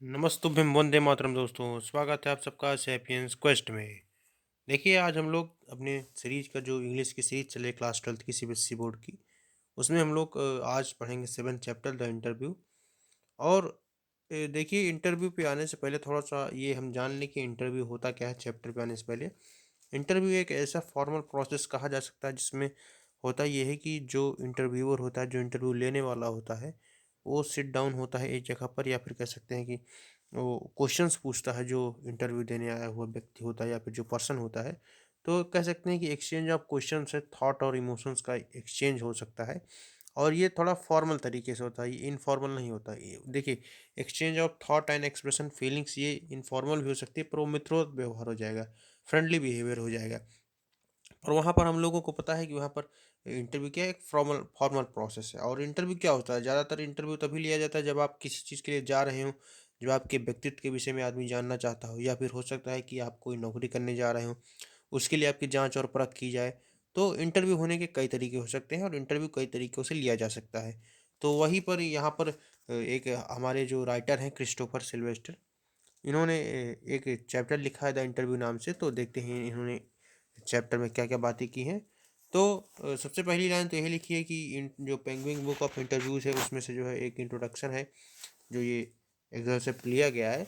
नमस्तुभ्यं वंदे मातरम दोस्तों, स्वागत है आप सबका सैपियंस क्वेस्ट में। देखिए आज हम लोग अपने सीरीज का जो इंग्लिश की सीरीज चले क्लास 12th की सीबीएसई बोर्ड की, उसमें हम लोग आज पढ़ेंगे 7th चैप्टर द इंटरव्यू। और देखिए इंटरव्यू पे आने से पहले थोड़ा सा ये हम जान लें कि इंटरव्यू होता क्या है। चैप्टर पे आने से पहले इंटरव्यू एक ऐसा फॉर्मल प्रोसेस कहा जा सकता है जिसमें होता ये है कि जो इंटरव्यूअर होता है, जो इंटरव्यू लेने वाला होता है, वो सिट डाउन होता है एक जगह पर, या फिर कह सकते हैं कि वो क्वेश्चंस पूछता है जो इंटरव्यू देने आया हुआ व्यक्ति होता है या फिर जो पर्सन होता है। तो कह सकते हैं कि एक्सचेंज ऑफ क्वेश्चंस है, थॉट और इमोशंस का एक्सचेंज हो सकता है। और ये थोड़ा फॉर्मल तरीके से होता है, ये इनफॉर्मल नहीं होता। ये देखिए, exchange of thought and expression feelings ये इनफॉर्मल भी हो सकती है, पर वो मित्रोत व्यवहार हो जाएगा, फ्रेंडली बिहेवियर हो जाएगा। और वहाँ पर हम लोगों को पता है कि वहाँ पर इंटरव्यू क्या है, एक फॉर्मल फॉर्मल प्रोसेस है। और इंटरव्यू क्या होता है, ज़्यादातर इंटरव्यू तभी लिया जाता है जब आप किसी चीज़ के लिए जा रहे हो, जब आपके व्यक्तित्व के विषय में आदमी जानना चाहता हो, या फिर हो सकता है कि आप कोई नौकरी करने जा रहे हो, उसके लिए आपकी जांच और परख की जाए। तो इंटरव्यू होने के कई तरीके हो सकते हैं और इंटरव्यू कई तरीक़ों से लिया जा सकता है। तो वहीं पर यहाँ पर एक हमारे जो राइटर हैं क्रिस्टोफर सिल्वेस्टर, इन्होंने एक चैप्टर लिखा है द इंटरव्यू नाम से। तो देखते हैं इन्होंने चैप्टर में क्या-क्या बातें की हैं। तो सबसे पहली लाइन तो यही लिखी है कि इन जो पेंगुइन बुक ऑफ इंटरव्यूज़ है उसमें से जो है एक इंट्रोडक्शन है, जो ये एक्सर्ट से लिया गया है।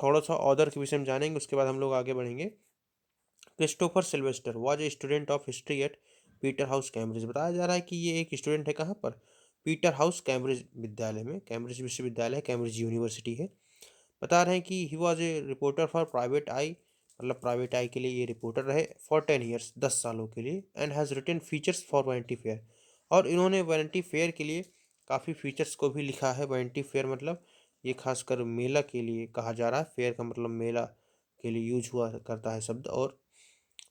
थोड़ा-सा ऑथर के विषय में जानेंगे, उसके बाद हम लोग आगे बढ़ेंगे। Christopher Sylvester was a student of history eight Peter house Cambridge. बताया जा रहा है कि ये एक स्टूडेंट है कहाँ पर, पीटर हाउस कैम्ब्रिज विद्यालय में, कैम्ब्रिज विश्वविद्यालय है, कैम्ब्रिज यूनिवर्सिटी है। बता रहे हैं कि he was a reporter for private eye, मतलब प्राइवेट आई के लिए ये रिपोर्टर रहे फॉर 10 ईयर्स, 10 सालों के लिए, and has written features for Vanity Fair. और इन्होंने वैनिटी फेयर के लिए काफ़ी फीचर्स को भी लिखा है। वैनिटी फेयर मतलब ये खासकर मेला के लिए कहा जा रहा है, फेयर का मतलब मेला के लिए यूज हुआ करता है शब्द। और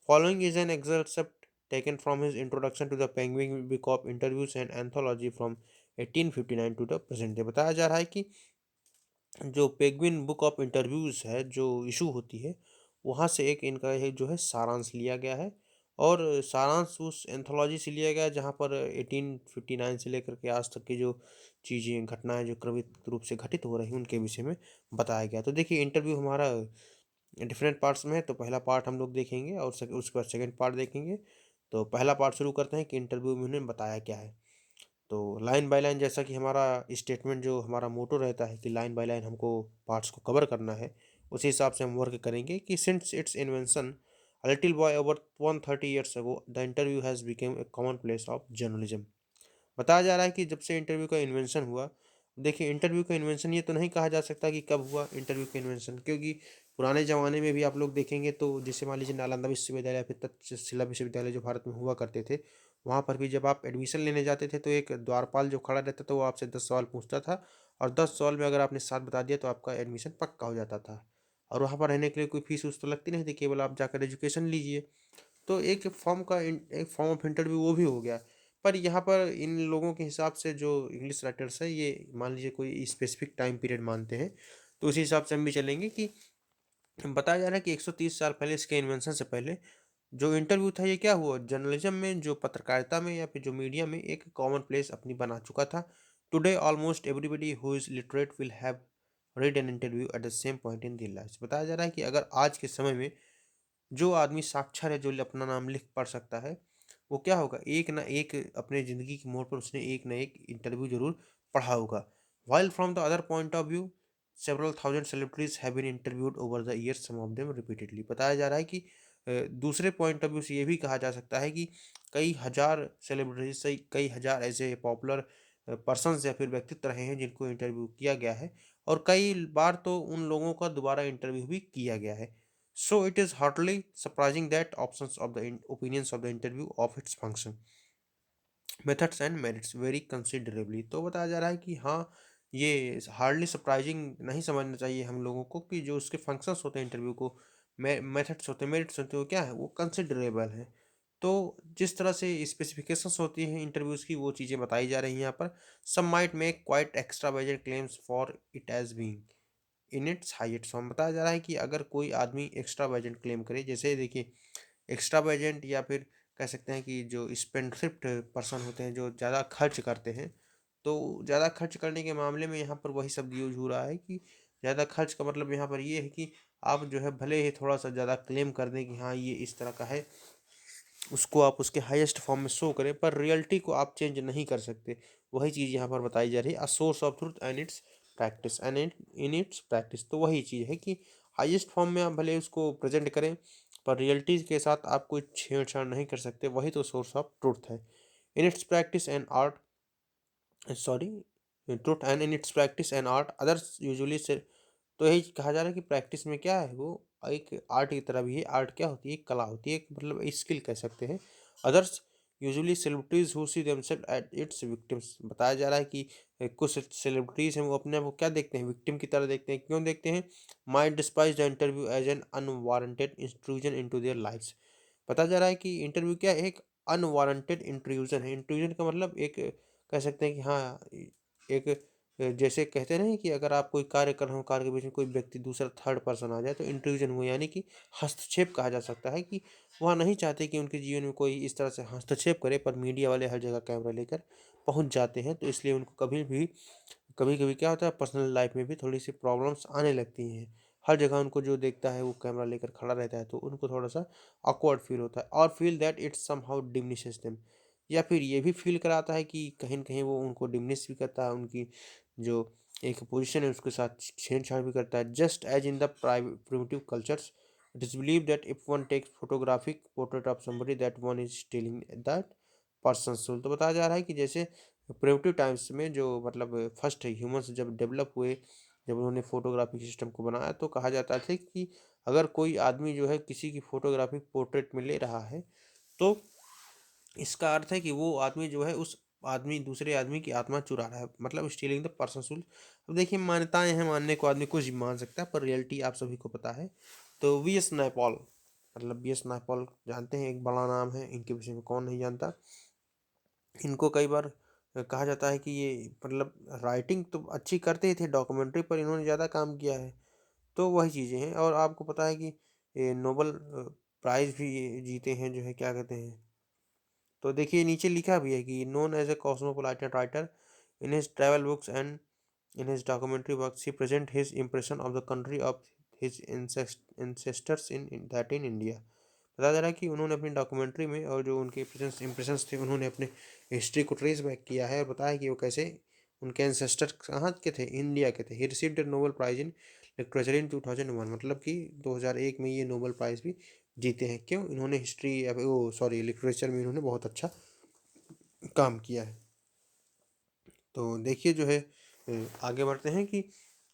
following is an excerpt taken from his introduction to the Penguin Book of Interviews and Anthology from 1859 to the present day। बताया जा रहा है कि जो पेंगुइन बुक ऑफ इंटरव्यूज़ है, जो इशू होती है, वहाँ से एक इनका ये जो है सारांश लिया गया है। और सारांश उस एंथोलॉजी से लिया गया है जहाँ पर 1859 से लेकर के आज तक की जो चीज़ें, घटनाएँ जो क्रमित रूप से घटित हो रही हैं, उनके विषय में बताया गया है। तो देखिए इंटरव्यू हमारा डिफरेंट पार्ट्स में है, तो पहला पार्ट हम लोग देखेंगे और उसके बाद सेकंड पार्ट देखेंगे। तो पहला पार्ट शुरू करते हैं कि इंटरव्यू में उन्होंने बताया क्या है। तो लाइन बाय लाइन, जैसा कि हमारा स्टेटमेंट, जो हमारा मोटो रहता है कि लाइन बाय लाइन हमको पार्ट्स को कवर करना है, उसी हिसाब से हम वर्क करेंगे। कि since it's invention a little boy over 130 years ago the interview has became a common place of journalism. बताया जा रहा है कि जब से इंटरव्यू का इन्वेंशन हुआ, देखिए इंटरव्यू का इन्वेंशन ये तो नहीं कहा जा सकता कि कब हुआ इंटरव्यू का इन्वेंशन, क्योंकि पुराने ज़माने में भी आप लोग देखेंगे तो जैसे मान लीजिए नालंदा विश्वविद्यालय या फिर तक्षशिला विश्वविद्यालय जो भारत में हुआ करते थे, वहाँ पर भी जब आप एडमिशन लेने जाते थे तो एक द्वारपाल जो खड़ा रहता था वो आपसे 10 सवाल पूछता था, और 10 सवाल में अगर आपने साथ बता दिया तो आपका एडमिशन पक्का हो जाता था। और वहाँ पर रहने के लिए कोई फीस उस तो लगती नहीं थी, केवल आप जाकर एजुकेशन लीजिए। तो एक फॉर्म ऑफ इंटरव्यू वो भी हो गया। पर यहाँ पर इन लोगों के हिसाब से जो इंग्लिश राइटर्स है, ये मान लीजिए कोई स्पेसिफिक टाइम पीरियड मानते हैं, तो उसी हिसाब से हम भी चलेंगे। कि बताया जा रहा है कि 130 साल पहले, इसके इन्वेंशन से पहले, जो इंटरव्यू था ये क्या हुआ, जर्नलिज्म में, जो पत्रकारिता में या फिर जो मीडिया में एक कॉमन प्लेस अपनी बना चुका था। Today almost everybody who is literate will have read an interview at the same point in their life. बताया जा रहा है कि अगर आज के समय में जो आदमी साक्षर है, जो अपना नाम लिख पढ़ सकता है, वो क्या होगा, एक ना एक अपने ज़िंदगी के मोड़ पर उसने एक ना एक इंटरव्यू ज़रूर पढ़ा होगा। While from the other point of view several thousand celebrities have been interviewed over the years, some of them repeatedly. बताया जा रहा है कि दूसरे पॉइंट ऑफ व्यू से ये भी कहा जा सकता है कि कई हज़ार सेलिब्रिटीज से, कई हज़ार ऐसे पॉपुलर पर्सन्स या फिर व्यक्तित्व रहे हैं जिनको इंटरव्यू किया गया है, और कई बार तो उन लोगों का दोबारा इंटरव्यू भी किया गया है। So it is hardly surprising that options of the opinions of the interview of its function, methods and merits vary considerably। तो बताया जा रहा है कि हाँ, ये हार्डली सरप्राइजिंग नहीं समझना चाहिए हम लोगों को कि जो उसके फंक्शंस होते हैं इंटरव्यू को, मेथड्स होते हैं, मेरिट्स होते हैं, वो क्या है, वो कंसिडरेबल है। तो जिस तरह से स्पेसिफिकेशंस होती हैं इंटरव्यूज़ की, वो चीज़ें बताई जा रही हैं यहाँ पर। Some might make quite extra budget claims for it as being in its highest form. बताया जा रहा है कि अगर कोई आदमी एक्स्ट्रा वेजेंट क्लेम करे, जैसे देखिए एक्स्ट्रा वेजेंट, या फिर कह सकते हैं कि जो स्पेंडथ्रिफ्ट पर्सन होते हैं, जो ज़्यादा खर्च करते हैं, तो ज़्यादा खर्च करने के मामले में यहाँ पर वही शब्द यूज़ हो रहा है कि ज़्यादा खर्च का मतलब यहाँ पर ये है कि आप जो है भले ही थोड़ा-सा ज़्यादा क्लेम कर दें कि हाँ, ये इस तरह का है, उसको आप उसके हाईएस्ट फॉर्म में शो करें, पर रियलिटी को आप चेंज नहीं कर सकते। वही चीज़ यहाँ पर बताई जा रही है, a source of truth and it's practice and in its practice. तो वही चीज़ है कि हाईएस्ट फॉर्म में आप भले उसको प्रेज़ेंट करें, पर रियलिटी के साथ आप कोई छेड़-छाड़ नहीं कर सकते, वही तो सोर्स ऑफ ट्रुथ है। In its practice and art sorry truth and in its practice and art others usually से। तो यही कहा जा रहा है कि प्रैक्टिस में क्या है, वो एक आर्ट की तरह भी है। आर्ट क्या होती है? एक कला होती है, एक मतलब स्किल कह सकते हैं। Others usually celebrities who see themselves at its victims. बताया जा रहा है कि कुछ सेलिब्रिटीज हैं वो अपने आप को क्या देखते हैं? विक्टिम की तरह देखते हैं। क्यों देखते हैं? Might despise the interview as an unwarranted intrusion into their lives. बताया जा रहा है कि इंटरव्यू क्या है? एक अनवारंटेड इंट्रूजन है। इंट्रूजन का मतलब एक कह सकते हैं कि हाँ, एक जैसे कहते हैं ना कि अगर आप कोई कार्य कर रहे हो, कार्य के बीच में कोई व्यक्ति दूसरा थर्ड पर्सन आ जाए तो इंट्रूजन हुआ, यानी कि हस्तक्षेप कहा जा सकता है कि वह नहीं चाहते कि उनके जीवन में कोई इस तरह से हस्तक्षेप करे, पर मीडिया वाले हर जगह कैमरा लेकर पहुंच जाते हैं, तो इसलिए उनको कभी-कभी क्या होता है, पर्सनल लाइफ में भी थोड़ी-सी प्रॉब्लम्स आने लगती हैं। हर जगह उनको जो देखता है वो कैमरा लेकर खड़ा रहता है, तो उनको थोड़ा-सा ऑकवर्ड फ़ील होता है और feel that it somehow diminishes them, या फिर ये भी फ़ील कराता है कि कहीं न कहीं वो उनको डिमिनिश भी करता है, उनकी जो एक पोज़ीशन है उसके साथ छेड़-छाड़ भी करता है। Just as in the primitive cultures, it is believed that if one takes photographic portrait of somebody that one is stealing that person's soul. तो बताया जा रहा है कि जैसे प्रिमिटिव टाइम्स में जो मतलब फर्स्ट ह्यूमन्स जब डेवलप हुए, जब उन्होंने फोटोग्राफी सिस्टम को बनाया, तो कहा जाता था कि अगर कोई आदमी जो है किसी की फोटोग्राफिक पोर्ट्रेट में ले रहा है, तो इसका अर्थ है कि वो आदमी जो है उस आदमी दूसरे आदमी की आत्मा चुरा रहा है, मतलब स्टीलिंग द पर्सन सोल। अब देखिए मान्यताएं हैं, मानने को आदमी कुछ भी मान सकता है, पर रियलिटी आप सभी को पता है। तो वी एस नायपॉल, मतलब वी एस नायपॉल जानते हैं, एक बड़ा नाम है, इनके विषय में कौन नहीं जानता। इनको कई बार कहा जाता है कि ये मतलब राइटिंग तो अच्छी करते ही थे डॉक्यूमेंट्री पर, इन्होंने ज़्यादा काम किया है। तो वही चीज़ें हैं, और आपको पता है कि ये नोबल प्राइज़ भी ये जीते हैं, जो है क्या कहते हैं। तो देखिए नीचे लिखा भी है कि known as a cosmopolitan writer in his travel books and in his documentary works he present his impression of the country of his ancestors in that in India. बताया जा रहा है कि उन्होंने अपनी डॉक्यूमेंट्री में और जो उनके इम्प्रेशंस थे, उन्होंने अपने हिस्ट्री को ट्रेस बैक किया है और बताया कि वो कैसे उनके एंसेस्टर कहाँ के थे, इंडिया के थे। He received Nobel prize in literature in 2001, मतलब कि 2001 में ये नोबेल प्राइज़ भी जीते हैं। क्यों? इन्होंने हिस्ट्री वो सॉरी लिटरेचर में इन्होंने बहुत अच्छा काम किया है। तो देखिए जो है आगे बढ़ते हैं कि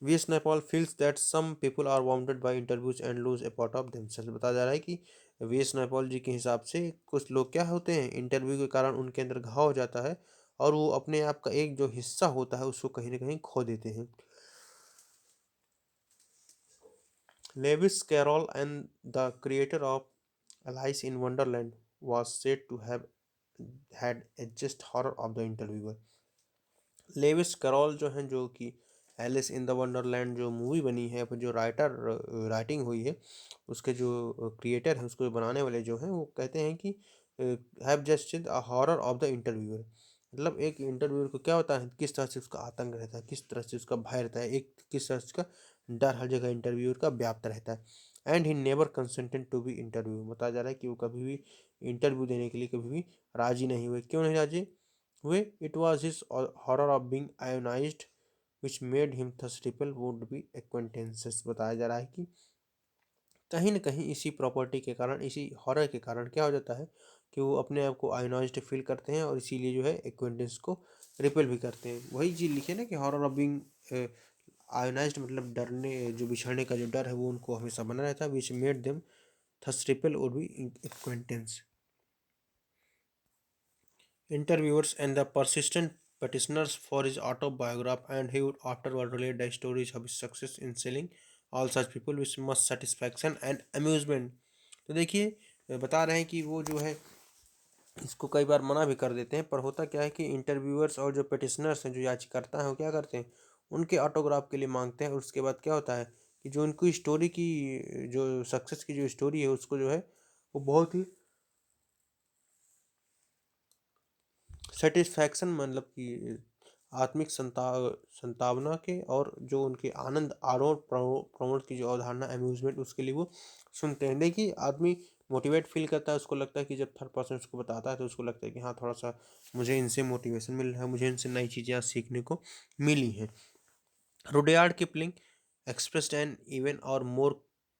V S Naipaul feels that some people are wounded by interviews and lose a part of themselves. बताया जा रहा है कि वी एस नैपॉल जी के हिसाब से कुछ लोग क्या होते हैं, इंटरव्यू के कारण उनके अंदर घाव हो जाता है और वो अपने आप का एक जो हिस्सा होता है उसको कहीं ना कहीं खो देते हैं। Lewis Carroll and the creator of Alice in Wonderland was said to have had a just horror of the interviewer। Lewis Carroll जो हैं, जो कि एलिस इन द वंडरलैंड जो मूवी बनी है, फिर जो राइटिंग हुई है, उसके जो क्रिएटर हैं, उसको बनाने वाले जो हैं, वो कहते हैं कि have just a horror of the interviewer. मतलब एक इंटरव्यूअर को क्या होता है, किस तरह से उसका आतंक रहता है, किस तरह से उसका भय रहता है, एक किस तरह से उसका डर हर जगह इंटरव्यूअर का व्याप्त रहता है। And he never consented to be interview. बताया जा रहा है कि वो कभी भी इंटरव्यू देने के लिए कभी भी राजी नहीं हुए। क्यों नहीं राजी हुए? It was his horror of being ionised which made him thus repel would be acquaintances. बताया जा रहा है कि कहीं न कहीं इसी प्रॉपर्टी के कारण, इसी हॉरर के कारण क्या हो जाता है कि वो अपने आप को आयोनाइज्ड फील करते हैं और इसीलिए जो है एक्वेंटेंस को रिपेल भी करते हैं। वही चीज़ लिखे ना कि हॉरर ऑफ बीइंग आयोनाइज्ड, मतलब डरने, जो बिछड़ने का जो डर है वो उनको हमेशा बना रहता है, which made them thus repel would be acquaintance. Interviewers and the persistent petitioners for his autobiography, and he would afterward relate the stories of his success in selling all such people with much satisfaction and amusement। तो देखिए बता रहे हैं कि वो जो है इसको कई बार मना भी कर देते हैं, पर होता क्या है कि इंटरव्यूअर्स और जो पिटिशनर्स हैं, जो याचिकर्ता हैं, वो क्या करते हैं, उनके ऑटोग्राफ के लिए मांगते हैं, और उसके बाद क्या होता है कि जो उनकी स्टोरी की, जो सक्सेस की जो स्टोरी है, उसको जो है वो बहुत ही सेटिस्फैक्शन, मतलब कि आत्मिक संतावना के और जो उनके आनंद आरोप प्रमोद की जो अवधारणा अम्यूजमेंट उसके लिए वो सुनते हैं। देखिए आदमी मोटिवेट फील करता है, उसको लगता है कि जब थर्ड पर्सन उसको बताता है तो उसको लगता है कि हाँ थोड़ा सा मुझे इनसे मोटिवेशन मिल रहा है, मुझे इनसे नई चीज़ें आज सीखने को मिली हैं। Rudyard Kipling expressed an even or more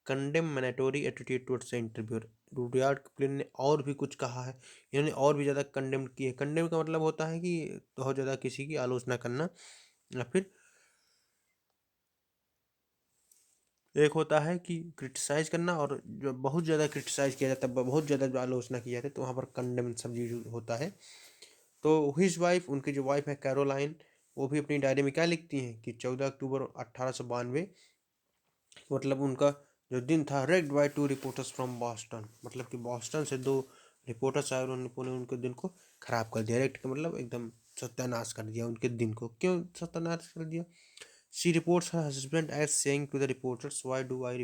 condemnatory attitude towards the interviewer। Rudyard Kipling ने और भी कुछ कहा है, इन्होंने और भी ज़्यादा कंडेम की है। कंडेम का मतलब होता है कि बहुत ज़्यादा किसी की आलोचना करना, या फिर एक होता है कि क्रिटिसाइज करना, और जो बहुत ज़्यादा क्रिटिसाइज किया जाता है, बहुत ज़्यादा जो आलोचना की जाती है, तो वहाँ पर कंडेम सब चीज होता है। तो हिज वाइफ, उनकी जो वाइफ है कैरोलाइन, वो भी अपनी डायरी में क्या लिखती हैं कि 14 अक्टूबर 1892, मतलब उनका जो दिन था, ragged by two reporters from Boston, मतलब कि बॉस्टन से दो रिपोर्टर्स आए, उन्होंने पूरे उनके दिन को खराब कर दिया। रेग्ड का मतलब एकदम सत्यानाश कर दिया उनके दिन को। क्यों सत्यानाश कर दिया? She reports her husband as saying to the reporters, why do I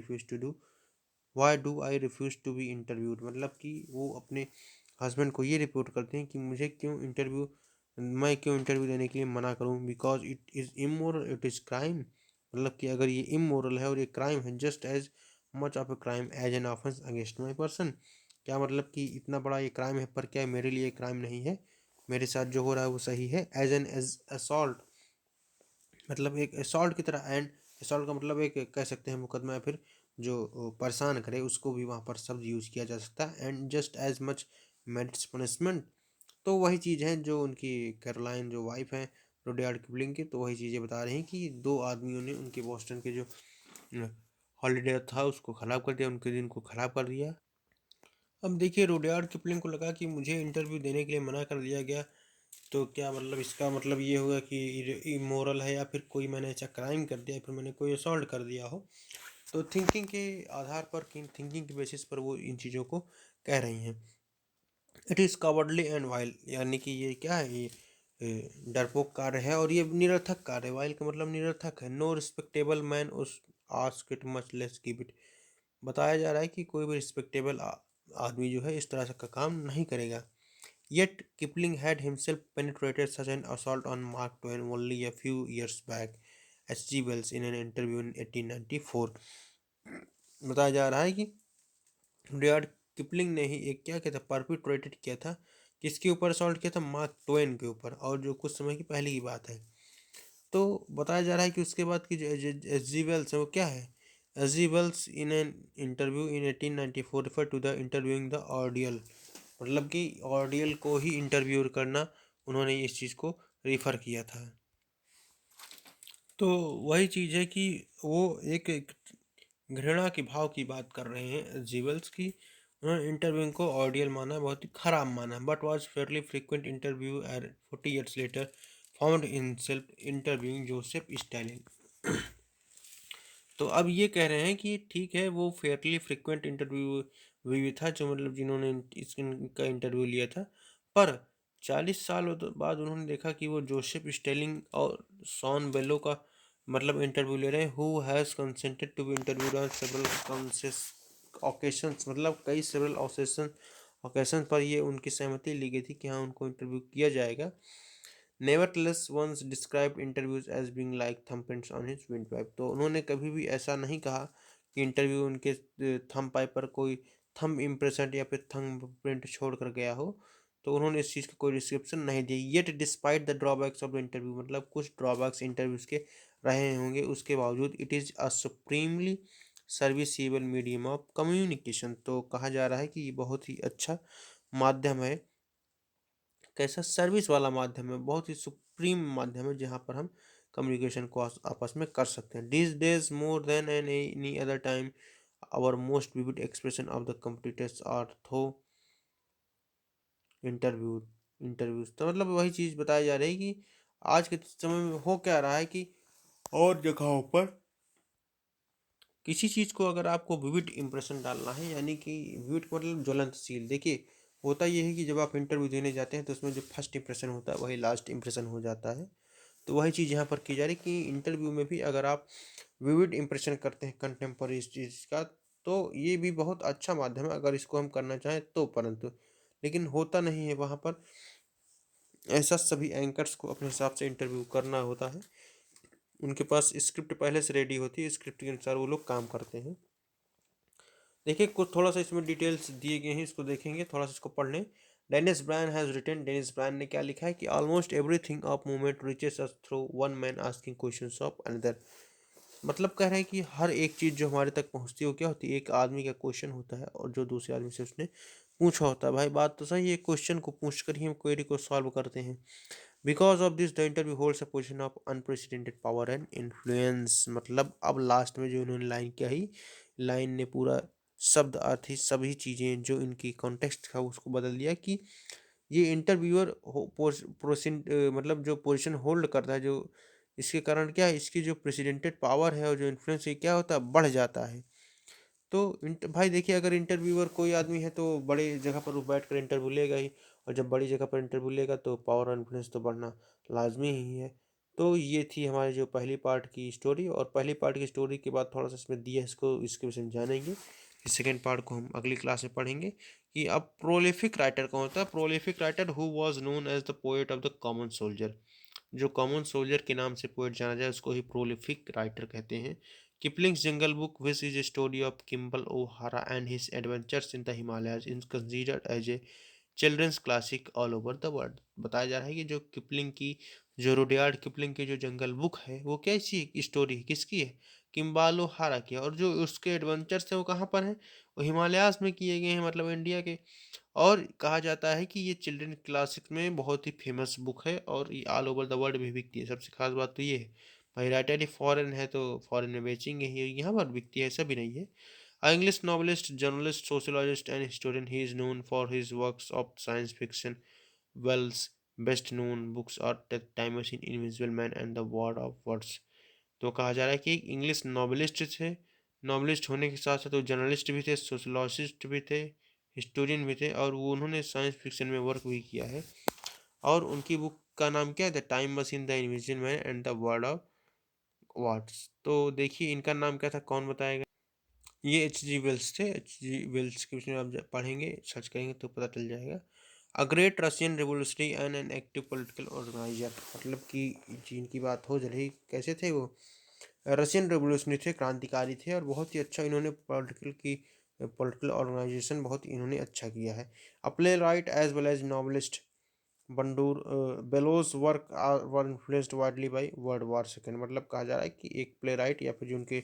refuse to be interviewed, मतलब कि वो अपने हस्बैंड को ये रिपोर्ट करते हैं कि मैं क्यों इंटरव्यू देने के लिए मना करूं, because it is immoral, it is crime, मतलब कि अगर ये इमोरल है और ये क्राइम है, just as much of a crime as an offence against my person. क्या मतलब कि इतना बड़ा ये क्राइम है, पर क्या मेरे लिए क्राइम नहीं है? मेरे साथ जो हो रहा है वो सही है। एज असॉल्ट, मतलब एक असॉल्ट की तरह। एंड असॉल्ट का मतलब एक कह सकते हैं मुकदमा, या फिर जो परेशान करे उसको भी वहाँ पर शब्द यूज किया जा सकता है। And just as much merits punishment, तो वही चीज़ है जो उनकी कैरोलाइन जो वाइफ है रुडयार्ड किपलिंग की, तो वही चीज़ें बता रही हैं कि दो आदमियों ने उनके बॉस्टन के जो हॉलीडे था उसको ख़राब कर दिया, उनके दिन को ख़राब कर दिया। अब देखिए रुडयार्ड किपलिंग को लगा कि मुझे इंटरव्यू देने के लिए मना कर दिया गया, तो क्या मतलब इसका मतलब ये हुआ कि इमोरल है, या फिर कोई मैंने ऐसा क्राइम कर दिया, फिर मैंने कोई असॉल्ट कर दिया हो। तो थिंकिंग के आधार पर, थिंकिंग के बेसिस पर वो इन चीज़ों को कह रही हैं। It is cowardly and while, यानी कि ये क्या है, ये डरपोक कार्य है और ये निरर्थक कार्य है। वाइल का मतलब निरर्थक है। नो रिस्पेक्टेबल मैन उस ask it much less give it, बताया जा रहा है कि कोई भी रिस्पेक्टेबल आदमी जो है इस तरह का काम नहीं करेगा। Yet Kipling had himself penetrated such an assault on Mark Twain only a few years back, H.G. Wells in an interview in 1894। बताया जा रहा है कि रुडयार्ड किपलिंग ने ही एक क्या किया था, परपिट्रेटेड किया था। किसके ऊपर असॉल्ट किया था? मार्क ट्वेन के ऊपर, और जो कुछ समय की पहले की बात है। तो बताया जा रहा है कि उसके बाद की जो एच जी वेल्स है वो क्या है, H G Wells in an interview in 1894 refer to the interviewing the ordeal, मतलब कि ऑर्डियल को ही इंटरव्यू करना उन्होंने इस चीज़ को रेफर किया था। तो वही चीज़ है कि वो एक घृणा के भाव की बात कर रहे हैं जीवल्स की। उन्होंने इंटरव्यूइंग को ऑर्डियल माना, बहुत ही खराब माना। But was fairly frequent interviewer 40 years later found in self interviewing Joseph Stalin. तो अब ये कह रहे हैं कि ठीक है वो फेयरली फ्रिक्वेंट इंटरव्यू भी था, जो मतलब जिन्होंने इसका इंटरव्यू लिया था, पर 40 साल बाद उन्होंने देखा कि वो जोसेफ स्टेलिंग और शॉन बेलो का मतलब इंटरव्यू ले रहे हैं, who has consented to be interviewed on several occasions, मतलब कई सेवरल ओकेशन पर ये उनकी सहमति ली गई थी कि हाँ उनको इंटरव्यू किया जाएगा। Nevertheless once describe interviews as being like thumbprints on his windpipe, तो उन्होंने कभी भी ऐसा नहीं कहा कि इंटरव्यू उनके थंब पाइप पर कोई थंब इम्प्रेशन या फिर थंब प्रिंट छोड़ कर गया हो। तो उन्होंने इस चीज़ का कोई डिस्क्रिप्शन नहीं दी। Yet despite the drawbacks of the interview, मतलब कुछ ड्रॉबैक्स इंटरव्यूज के रहे होंगे, उसके बावजूद it is a supremely serviceable medium of communication, तो कहा जा रहा है कि ये बहुत ही अच्छा माध्यम है। कैसा? सर्विस वाला माध्यम है, बहुत ही सुप्रीम माध्यम है जहाँ पर हम कम्युनिकेशन को आपस में कर सकते हैं। This days more than any other time our most vivid expression of the competitors are through interviews. तो मतलब वही चीज़ बताई जा रही है कि आज के समय में हो क्या रहा है कि और जगहों पर किसी चीज़ को अगर आपको विविड इंप्रेशन डालना है, यानी कि विविड मतलब ज्वलंतशील, देखिए होता ये है कि जब आप इंटरव्यू देने जाते हैं तो उसमें जो फर्स्ट इंप्रेशन होता है वही लास्ट इंप्रेशन हो जाता है। तो वही चीज़ यहाँ पर की जा रही है कि इंटरव्यू में भी अगर आप विविड इंप्रेशन करते हैं कंटेम्प्रेरी चीज़ का, तो ये भी बहुत अच्छा माध्यम है अगर इसको हम करना चाहें तो, परंतु लेकिन होता नहीं है वहाँ पर। ऐसा सभी एंकर्स को अपने हिसाब से इंटरव्यू करना होता है। उनके पास स्क्रिप्ट पहले से रेडी होती है, स्क्रिप्ट के अनुसार वो लोग काम करते हैं। देखिए कुछ थोड़ा सा इसमें डिटेल्स दिए गए हैं, इसको देखेंगे, थोड़ा सा इसको पढ़ लें। Denis Brian has written, Denis Brian ने क्या लिखा है कि almost everything of movement reaches us through one man asking questions of another. मतलब कह रहे हैं कि हर एक चीज़ जो हमारे तक पहुंचती है वो क्या होती है, एक आदमी का क्वेश्चन होता है और जो दूसरे आदमी से उसने पूछा होता है। भाई बात तो सही है, क्वेश्चन को पूछ कर ही हम क्वेरी को सॉल्व करते हैं। Because of this the interview holds a position of unprecedented power and influence. मतलब अब लास्ट में जो इन्होंने लाइन क्या ही, लाइन ने पूरा शब्द अर्थ ही सभी चीज़ें जो इनकी कॉन्टेक्स्ट था उसको बदल दिया कि ये इंटरव्यूअर मतलब जो पोजीशन होल्ड करता है, जो इसके कारण क्या है, इसकी जो प्रेसिडेंटेड पावर है और जो इन्फ्लुएंस है क्या होता है, बढ़ जाता है। तो भाई देखिए अगर इंटरव्यूअर कोई आदमी है तो बड़ी जगह पर वो बैठ कर इंटरव्यू लेगा ही, और जब बड़ी जगह पर इंटरव्यू लेगा तो पावर और इन्फ्लुएंस तो बढ़ना लाजमी ही है। तो ये थी हमारी जो पहली पार्ट की स्टोरी, और पहली पार्ट की स्टोरी के बाद थोड़ा सा इसमें दिया है, इसको इसके विषय में जानेंगे। इस सेकेंड पार्ट को हम अगली क्लास में पढ़ेंगे कि अब प्रोलिफिक राइटर कौन होता है। Prolific writer who was known as the poet of the common soldier. जो कॉमन सोल्जर के नाम से पोएट जाना जाए उसको ही प्रोलिफिक राइटर कहते हैं। Kipling's Jungle Book which is a story of Kimball O'Hara and his adventures in the Himalayas is considered as a children's classic all over the world. बताया जा रहा है कि जो किपलिंग की, जो रुडयार्ड किपलिंग की जो जंगल बुक है वो कैसी स्टोरी है, किसकी है, किम्बालो हारा की है। और जो उसके एडवेंचर्स हैं वो कहाँ पर हैं, वो हिमालयाज में किए गए हैं, मतलब इंडिया के। और कहा जाता है कि ये चिल्ड्रन क्लासिक में बहुत ही फेमस बुक है और ये ऑल ओवर द वर्ल्ड भी बिकती है। सबसे खास बात तो ये है, भाई राइटर ही फॉरेन है तो फॉरेन में बेचेंगे ही, यहाँ पर बिकती है, ऐसा भी नहीं है। English novelist, journalist, sociologist, and historian, he is known for his works of science fiction. Wells' best known books are The Time Machine, Invisible Man, and The War of Words. तो कहा जा रहा है कि एक इंग्लिश नॉवलिस्ट थे, novelist होने के साथ साथ वो जर्नलिस्ट भी थे, सोशलॉजिस्ट भी थे, हिस्टोरियन भी थे, और वो उन्होंने साइंस फिक्शन में वर्क भी किया है। और उनकी बुक का नाम क्या है, the time machine, the invisible man and the word of words. तो देखिए इनका नाम क्या था, कौन बताएगा। ये H.G. वेल्स थे। H.G. वेल्स के विषय में आप पढ़ेंगे, सर्च करेंगे तो पता चल जाएगा। A great Russian revolutionary and an active political organiser. मतलब कि जिनकी बात हो रही, कैसे थे वो, रशियन रिवोल्यूशनरी थे, क्रांतिकारी थे, और बहुत ही अच्छा इन्होंने पॉलिटिकल ऑर्गेनाइजेशन बहुत इन्होंने अच्छा किया है। A playwright as well as novelist, बंडूर बेलोज work were influenced widely by world war second. मतलब कहा जा रहा है कि एक प्ले राइट या फिर जो उनके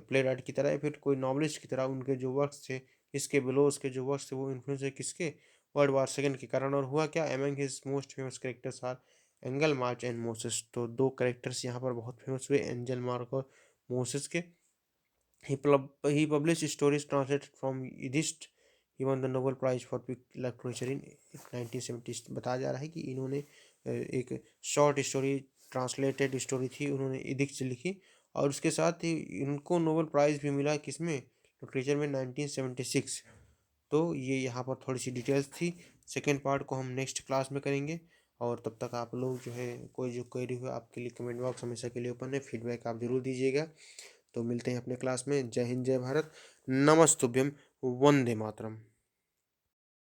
प्ले राइट की तरह या फिर कोई नॉवलिस्ट की तरह उनके जो वर्क्स थे, इसके बेलोज के जो वर्क्स थे वो इन्फ्लुएंस है किसके, वर्ल्ड वार सेकेंड के कारण। और हुआ क्या, among his most famous characters R angle March and Moses. तो दो कैरेक्टर्स यहाँ पर बहुत फेमस हुए, एंजल मार्क और मोसेस के। He published stories translated from Yiddish. He won the Nobel Prize for Literature in 1970। बताया जा रहा है कि इन्होंने एक शॉर्ट स्टोरी, ट्रांसलेटेड स्टोरी थी, उन्होंने इदिक्स से लिखी, और उसके साथ ही इनको नोबेल प्राइज़ भी मिला, किसमें, लिटरेचर में, 1976। तो ये यहाँ पर थोड़ी सी डिटेल्स थी। सेकेंड पार्ट को हम नेक्स्ट क्लास में करेंगे। और तब तक आप लोग जो है, कोई जो क्वेरी हो आपके लिए कमेंट बॉक्स हमेशा के लिए ओपन है, फीडबैक आप जरूर दीजिएगा। तो मिलते हैं अपने क्लास में। जय हिंद, जय भारत, नमस्तुभ्यम, वंदे मातरम।